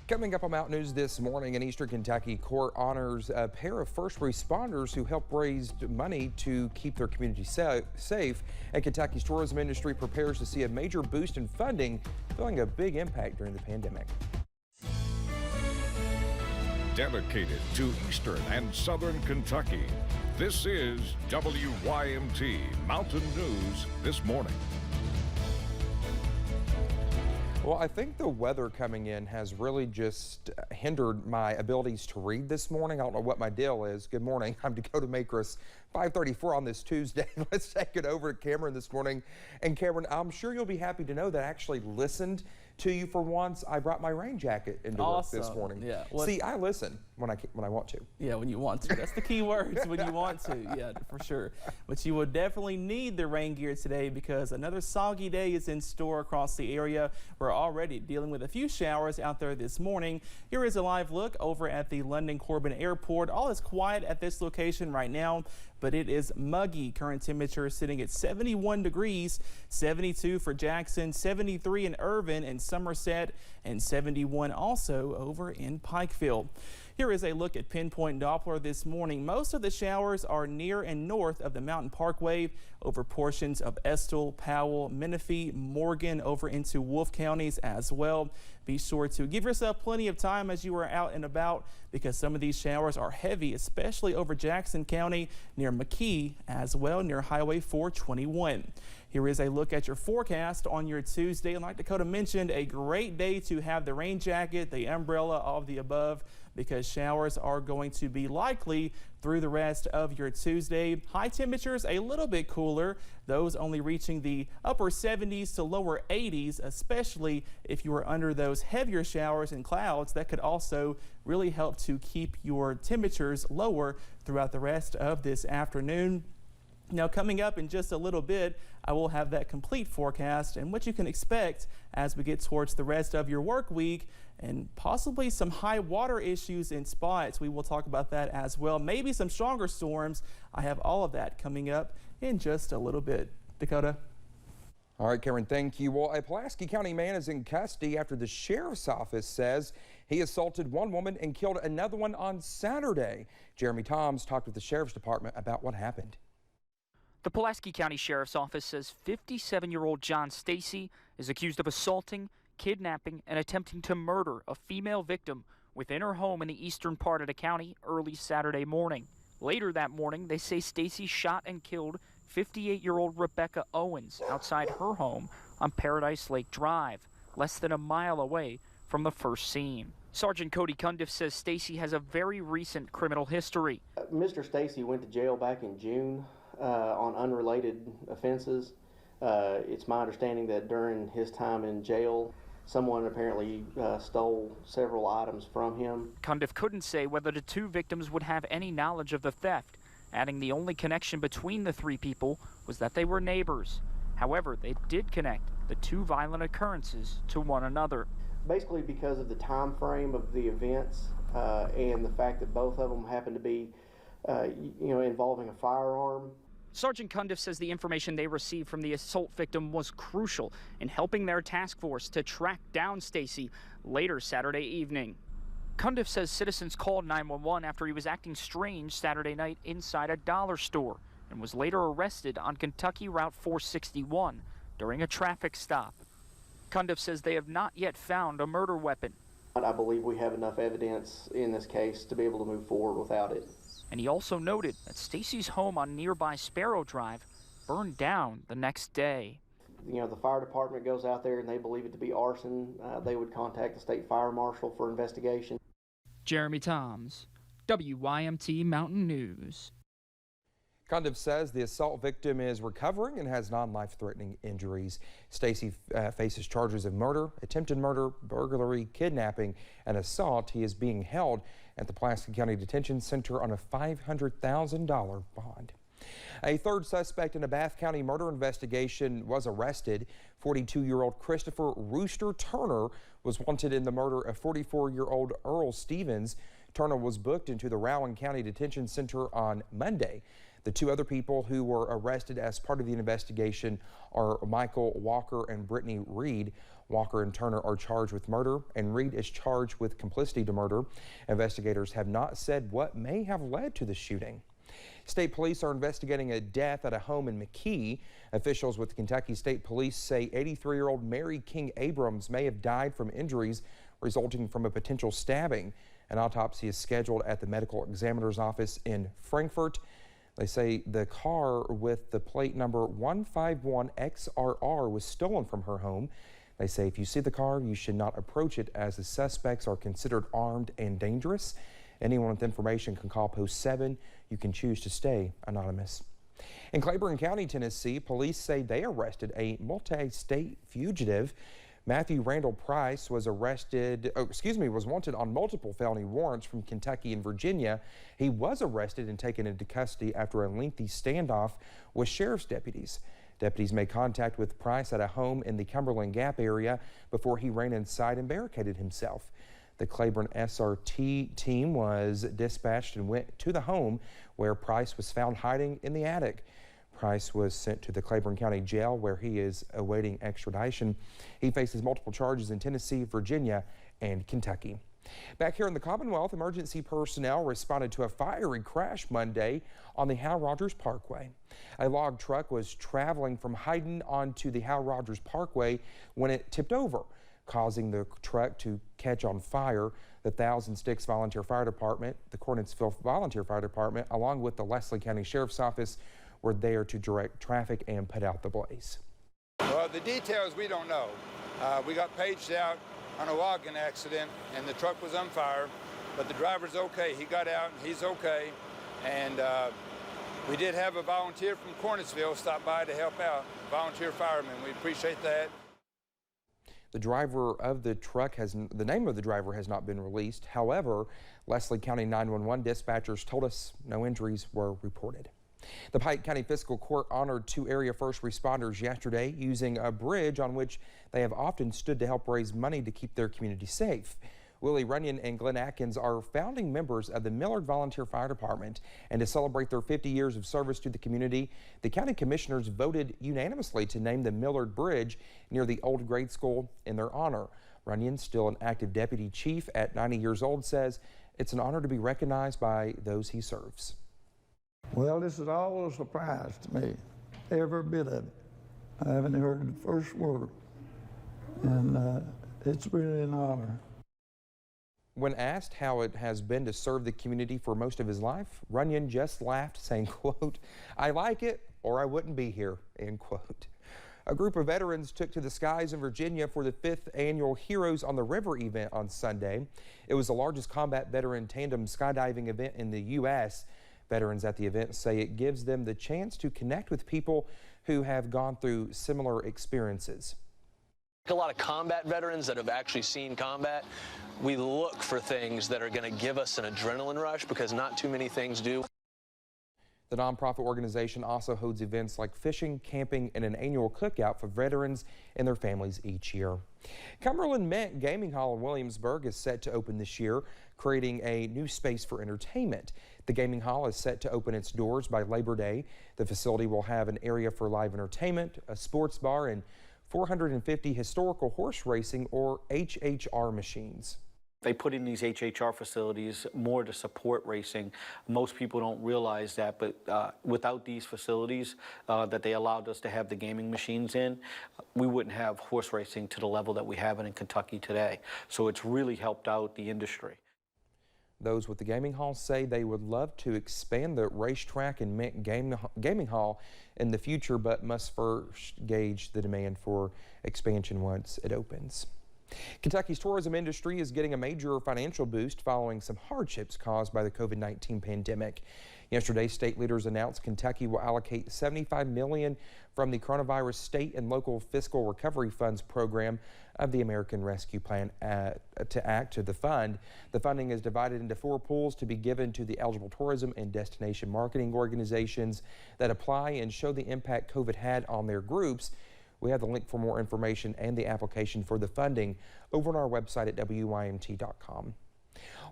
Coming up on Mountain News this morning, in Eastern Kentucky, court honors a pair of first responders who helped raise money to keep their community safe. And Kentucky's tourism industry prepares to see a major boost in funding, feeling a big impact during the pandemic. Dedicated to Eastern and Southern Kentucky, this is WYMT Mountain News this morning. Well, I think the weather coming in has really just hindered my abilities to read this morning. I don't know what my deal is. Good morning. I'm Dakota Makris, 5:34 on this Tuesday. Let's take it over to Cameron this morning. And Cameron, I'm sure you'll be happy to know that I actually listened to you for once. I brought my rain jacket into work this morning. Yeah. See, I listen when I want to. Yeah, when you want to. That's the key words, when you want to. Yeah, for sure. But you will definitely need the rain gear today because another soggy day is in store across the area. We're already dealing with a few showers out there this morning. Here is a live look over at the London Corbin Airport. All is quiet at this location right now, but it is muggy. Current temperature sitting at 71 degrees, 72 for Jackson, 73 in Irvin and Somerset, and 71 also over in Pikeville. Here is a look at Pinpoint Doppler this morning. Most of the showers are near and north of the Mountain Parkway over portions of Estill, Powell, Menifee, Morgan, over into Wolfe counties as well. Be sure to give yourself plenty of time as you are out and about because some of these showers are heavy, especially over Jackson County near McKee as well near Highway 421. Here is a look at your forecast on your Tuesday. And like Dakota mentioned, a great day to have the rain jacket, the umbrella, all of the above, because showers are going to be likely through the rest of your Tuesday. High temperatures a little bit cooler, those only reaching the upper 70s to lower 80s, especially if you are under those heavier showers and clouds. That could also really help to keep your temperatures lower throughout the rest of this afternoon. Now, coming up in just a little bit, I will have that complete forecast and what you can expect as we get towards the rest of your work week and possibly some high water issues in spots. We will talk about that as well. Maybe some stronger storms. I have all of that coming up in just a little bit. Dakota. All right, Cameron, thank you. Well, a Pulaski County man is in custody after the sheriff's office says he assaulted one woman and killed another one on Saturday. Jeremy Toms talked with the sheriff's department about what happened. The Pulaski County Sheriff's Office says 57-year-old John Stacy is accused of assaulting, kidnapping, and attempting to murder a female victim within her home in the eastern part of the county early Saturday morning. Later that morning, they say Stacy shot and killed 58-year-old Rebecca Owens outside her home on Paradise Lake Drive, less than a mile away from the first scene. Sergeant Cody Cundiff says Stacy has a very recent criminal history. Mr. Stacy went to jail back in June on unrelated offenses. It's my understanding that during his time in jail, someone apparently stole several items from him. Cundiff couldn't say whether the two victims would have any knowledge of the theft, adding the only connection between the three people was that they were neighbors. However, they did connect the two violent occurrences to one another. Basically because of the time frame of the events and the fact that both of them happened to be involving a firearm. Sergeant Cundiff says the information they received from the assault victim was crucial in helping their task force to track down Stacy later Saturday evening. Cundiff says citizens called 911 after he was acting strange Saturday night inside a dollar store and was later arrested on Kentucky Route 461 during a traffic stop. Cundiff says they have not yet found a murder weapon. I believe we have enough evidence in this case to be able to move forward without it. And he also noted that Stacy's home on nearby Sparrow Drive burned down the next day. The fire department goes out there and they believe it to be arson. They would contact the state fire marshal for investigation. Jeremy Toms, WYMT Mountain News. Cundiff says the assault victim is recovering and has non-life-threatening injuries. Stacy faces charges of murder, attempted murder, burglary, kidnapping, and assault. He is being held at the Pulaski County Detention Center on a $500,000 bond. A third suspect in a Bath County murder investigation was arrested. 42-year-old Christopher Rooster Turner was wanted in the murder of 44-year-old Earl Stevens. Turner was booked into the Rowan County Detention Center on Monday. The two other people who were arrested as part of the investigation are Michael Walker and Brittany Reed. Walker and Turner are charged with murder, and Reed is charged with complicity to murder. Investigators have not said what may have led to the shooting. State police are investigating a death at a home in McKee. Officials with Kentucky State Police say 83-year-old Mary King Abrams may have died from injuries resulting from a potential stabbing. An autopsy is scheduled at the medical examiner's office in Frankfort. They say the car with the plate number 151XRR was stolen from her home. They say if you see the car, you should not approach it as the suspects are considered armed and dangerous. Anyone with information can call Post 7. You can choose to stay anonymous. In Claiborne County, Tennessee, police say they arrested a multi-state fugitive. Matthew Randall Price was wanted on multiple felony warrants from Kentucky and Virginia. He was arrested and taken into custody after a lengthy standoff with sheriff's deputies. Deputies made contact with Price at a home in the Cumberland Gap area before he ran inside and barricaded himself. The Claiborne SRT team was dispatched and went to the home where Price was found hiding in the attic. Price was sent to the Claiborne County Jail where he is awaiting extradition. He faces multiple charges in Tennessee, Virginia, and Kentucky. Back here in the Commonwealth, emergency personnel responded to a fiery crash Monday on the Hal Rogers Parkway. A log truck was traveling from Hayden onto the Hal Rogers Parkway when it tipped over, causing the truck to catch on fire. The Thousand Sticks Volunteer Fire Department, the Cornetsville Volunteer Fire Department, along with the Leslie County Sheriff's Office were there to direct traffic and put out the blaze. Well, the details we don't know. We got paged out on a logging accident and the truck was on fire, but the driver's okay. He got out and he's okay. And we did have a volunteer from Cornetsville stop by to help out, volunteer fireman. We appreciate that. The driver of the truck the name of the driver has not been released. However, Leslie County 911 dispatchers told us no injuries were reported. The Pike County Fiscal Court honored 2 area first responders yesterday using a bridge on which they have often stood to help raise money to keep their community safe. Willie Runyon and Glenn Atkins are founding members of the Millard Volunteer Fire Department, and to celebrate their 50 years of service to the community, the county commissioners voted unanimously to name the Millard Bridge near the old grade school in their honor. Runyon, still an active deputy chief at 90 years old, says it's an honor to be recognized by those he serves. Well, this is all a surprise to me, every bit of it. I haven't heard the first word, and it's really an honor. When asked how it has been to serve the community for most of his life, Runyon just laughed, saying, quote, "I like it or I wouldn't be here," end quote. A group of veterans took to the skies in Virginia for the 5th annual Heroes on the River event on Sunday. It was the largest combat veteran tandem skydiving event in the U.S. Veterans at the event say it gives them the chance to connect with people who have gone through similar experiences. A lot of combat veterans that have actually seen combat, we look for things that are going to give us an adrenaline rush because not too many things do. The nonprofit organization also holds events like fishing, camping, and an annual cookout for veterans and their families each year. Cumberland Mint Gaming Hall in Williamsburg is set to open this year, creating a new space for entertainment. The gaming hall is set to open its doors by Labor Day. The facility will have an area for live entertainment, a sports bar, and 450 historical horse racing or HHR machines. They put in these HHR facilities more to support racing. Most people don't realize that, but without these facilities that they allowed us to have the gaming machines in, we wouldn't have horse racing to the level that we have it in Kentucky today. So it's really helped out the industry. Those with the gaming hall say they would love to expand the racetrack and Mint gaming hall in the future, but must first gauge the demand for expansion once it opens. Kentucky's tourism industry is getting a major financial boost following some hardships caused by the COVID-19 pandemic. Yesterday, state leaders announced Kentucky will allocate $75 million from the Coronavirus State and Local Fiscal Recovery Funds program of the American Rescue Plan to the fund. The funding is divided into 4 pools to be given to the eligible tourism and destination marketing organizations that apply and show the impact COVID had on their groups. We have the link for more information and the application for the funding over on our website at WYMT.com.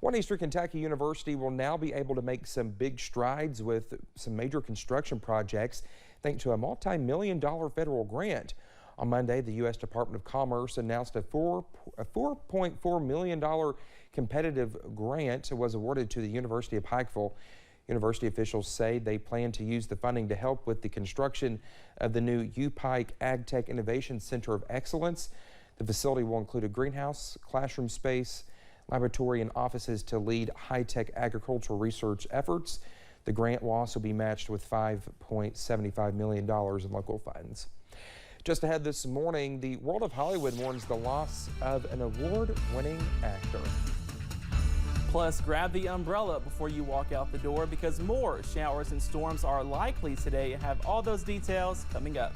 One Eastern Kentucky University will now be able to make some big strides with some major construction projects thanks to a multi-million-dollar federal grant. On Monday, the U.S. Department of Commerce announced a $4.4 million competitive grant was awarded to the University of Pikeville. University officials say they plan to use the funding to help with the construction of the new U-Pike Ag Tech Innovation Center of Excellence. The facility will include a greenhouse, classroom space, laboratory, and offices to lead high-tech agricultural research efforts. The grant will also be matched with $5.75 million in local funds. Just ahead this morning, the world of Hollywood mourns the loss of an award-winning actor. Plus, grab the umbrella before you walk out the door because more showers and storms are likely today. Have all those details coming up.